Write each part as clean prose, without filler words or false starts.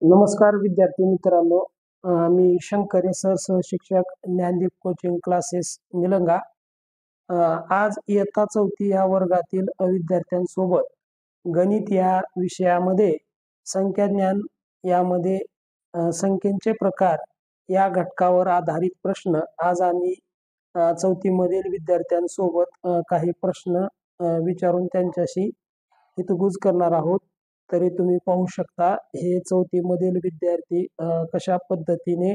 नमस्कार विद्यार्थी मित्रांनो, मी शंकर सह शिक्षक ज्ञानदीप कोचिंग क्लासेस निलंगा। आज इयत्ता 4थी या वर्गातील विद्यार्थ्यांसोबत गणित या विषयामध्ये संख्याज्ञान यामध्ये संख्येचे प्रकार या घटकावर आधारित प्रश्न आज आम्ही 4थी मधील विद्यार्थ्यांसोबत काही प्रश्न विचारून त्यांच्याशी हितगुज करणार आहोत। तरी तुम्ही पाहू शकता हे 4थी मधील विद्यार्थी कशा पद्धतीने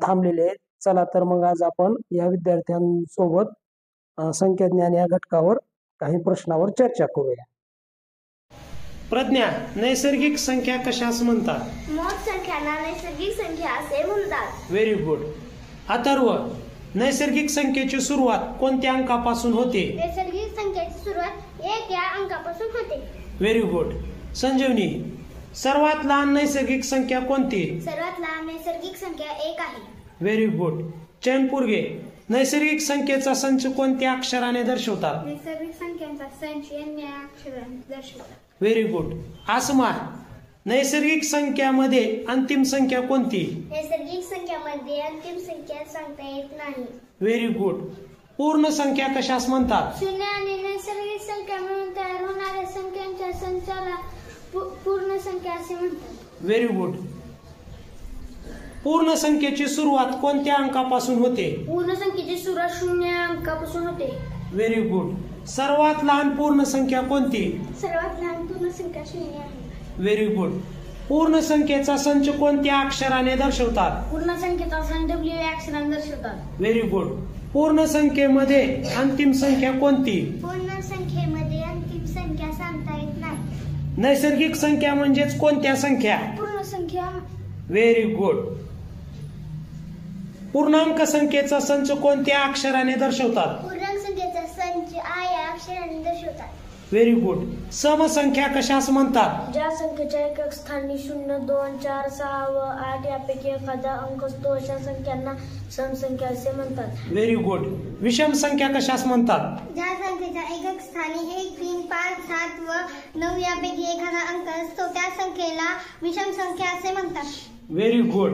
थांबलेले आहेत। चला तर मग आज आपण या विद्यार्थ्यांसोबत संख्याज्ञान या घटकावर काही प्रश्नावर चर्चा करूया। प्रज्ञा, नैसर्गिक संख्या कशास म्हणतात? मोठ संख्यांना नैसर्गिक संख्या असे म्हणतात। Very good. अथर्व, नैसर्गिक संख्येची सुरुवात कोणत्या अंकापासून होते? नैसर्गिक संख्येची सुरुवात 1 या अंकापासून होते। Very good. संजीवनी, सर्वात लहान नैसर्गिक संख्या कोणती? सर्वात लहान नैसर्गिक संख्या 1 आहे। Very good. चैनपुरगे, नैसर्गिक संख्येचा संच कोणत्या अक्षराने दर्शवतात? नैसर्गिक संख्यांचा संच n या अक्षराने दर्शवतात। Very good. आसमा, नैसर्गिक संख्यामध्ये अंतिम संख्या कोणती? नैसर्गिक संख्यामध्ये अंतिम संख्या सांगता येत नाही। Very good. पूर्ण संख्या कशास म्हणतात? शून्य आणि नैसर्गिक संख्या मिळून तयार होणाऱ्या संख्यांच्या संचाला पूर्ण संख्या असे म्हणतात। Very good. पूर्ण संख्येची सुरुवात कोणत्या अंकापासून होते? पूर्ण संख्येची सुरुवात 0 या अंकापासून होते। Very good. सर्वात लहान पूर्ण संख्या कोणती? सर्वात लहान पूर्ण संख्या 0 आहे। Very good. पूर्ण संख्येचा संच कोणत्या अक्षराने दर्शवतात? पूर्ण संख्येचा संच W या अक्षराने दर्शवतात। Very good. पूर्ण संख्येमध्ये अंतिम संख्या कोणती? पूर्ण संख्येमध्ये अंतिम संख्या सांगता येत नाही। नैसर्गिक संख्या म्हणजेच कोणत्या संख्या? पूर्ण संख्या। Very good. पूर्णांक संख्येचा संच कोणत्या अक्षराने दर्शवतात? पूर्णांक संख्येचा संच I या अक्षराने दर्शवतात। Very good. समसंख्या कशास म्हणतात? ज्या संख्येच्या एकक स्थानी 0, 2, 4, 6 व 8 यापैकी एखादा अंक असतो अशा संख्यांना समसंख्या असे म्हणतात। Very good. विषम संख्या कशास म्हणतात? ज्या संख्येच्या एकक स्थानी 1, 3, 5, 7 व 9 यापैकी एखादा अंक असतो त्या संख्येला विषम संख्या असे म्हणतात। Very good.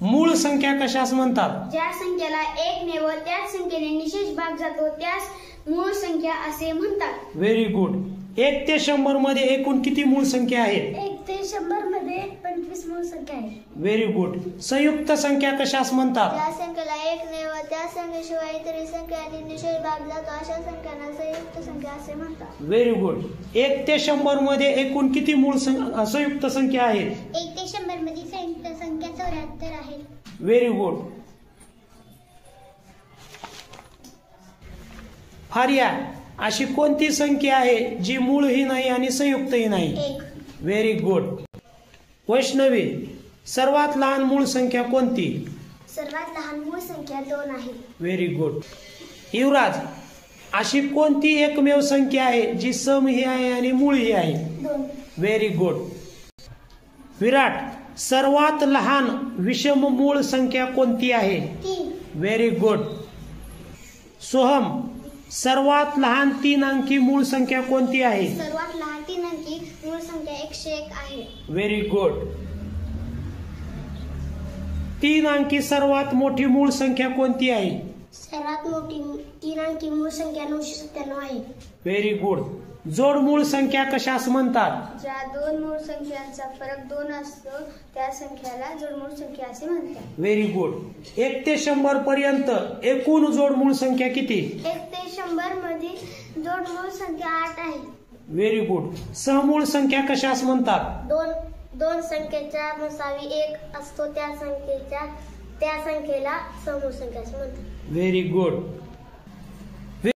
मूळ संख्या कशास म्हणतात? ज्या संख्येला 1 ने व त्याच संख्येने निशेष भाग जातो त्यास मूळ संख्या असे म्हणतात। Very good. 1 ते 100 मध्ये एकूण किती मूळ संख्या आहेत? 1 ते 100 मध्ये 25 मूळ संख्या आहेत। Very good. संयुक्त संख्या कशास म्हणतात? ज्या संख्येला 1 ने व त्या संख्येशिवाय इतर संख्यांनी निशेष भाग जातो अशा संख्यांना संयुक्त संख्या असे म्हणतात। Very good. 1 ते 100 मध्ये एकूण किती मूळ संयुक्त संख्या आहेत? 1 ते 100 मध्ये संयुक्त संख्या 74 आहे। Very good. फारिया, अशी कोणती संख्या आहे जी मूळही नाही आणि संयुक्तही नाही? 1। Very good. वैष्णवी, सर्वात लहान मूळ संख्या कोणती? सर्वात लहान मूळ संख्या 2 आहे। Very good. युवराज, अशी कोणती एकमेव संख्या आहे जी समही आहे आणि मूळही आहे? 2। Very good. विराट, सर्वात लहान विषम मूळ संख्या कोणती आहे? 3। Very good. सोहम, सर्वात लहान 3 अंकी मूळ संख्या कोणती आहे? सर्वात लहान 3 अंकी मूळ संख्या 101 आहे। Very good. 3 अंकी सर्वात मोठी मूळ संख्या कोणती आहे? सर्वात मोठी 3 अंकी मूळ संख्या 997 आहे। Very good. जोड मूळ संख्या कशास म्हणतात? ज्या दोन मूळ संख्यांचा फरक 2 असतो त्या संख्याला जोडमूळ संख्या असे म्हणतात। Very good. 1 ते 100 पर्यंत एकूण जोडमूळ संख्या किती? 1 ते 100 मध्ये जोडमूळ संख्या 8 आहे। Very good. सहमूळ संख्या कशास म्हणतात? दोन संख्येच्या मसावी 1 असतो त्या संख्येला सहमूळ संख्या असे म्हणतात। Very good.